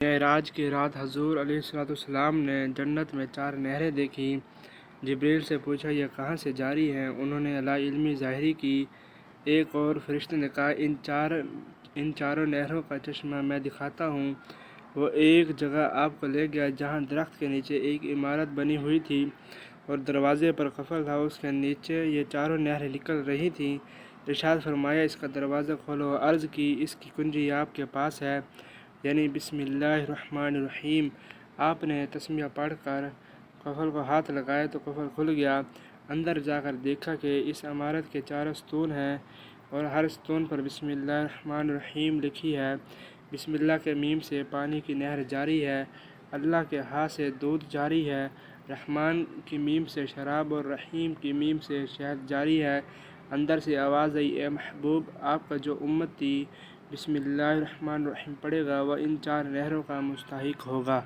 معراج کی رات حضور علیہ السلام نے جنت میں 4 نہریں دیکھیں۔ جبریل سے پوچھا یہ کہاں سے جاری ہیں؟ انہوں نے لا علمی ظاہری کی۔ ایک اور فرشتے نے کہا ان چاروں نہروں کا چشمہ میں دکھاتا ہوں۔ وہ ایک جگہ آپ کو لے گیا جہاں درخت کے نیچے ایک عمارت بنی ہوئی تھی اور دروازے پر قفل تھا، اس کے نیچے یہ چاروں نہریں نکل رہی تھیں۔ ارشاد فرمایا اس کا دروازہ کھولو۔ عرض کی اس کی کنجی آپ کے پاس ہے، یعنی بسم اللہ الرحمن الرحیم۔ آپ نے تسمیہ پڑھ کر قفل کو ہاتھ لگایا تو قفل کھل گیا۔ اندر جا کر دیکھا کہ اس عمارت کے 4 ستون ہیں اور ہر ستون پر بسم اللہ الرحمن الرحیم لکھی ہے۔ بسم اللہ کے میم سے پانی کی نہر جاری ہے، اللہ کے ہاں سے دودھ جاری ہے، رحمان کی میم سے شراب اور رحیم کی میم سے شہد جاری ہے۔ اندر سے آواز آئی اے محبوب، آپ کا جو امتی بسم اللہ الرحمن الرحیم پڑھے گا وہ ان 4 نہروں کا مستحق ہوگا۔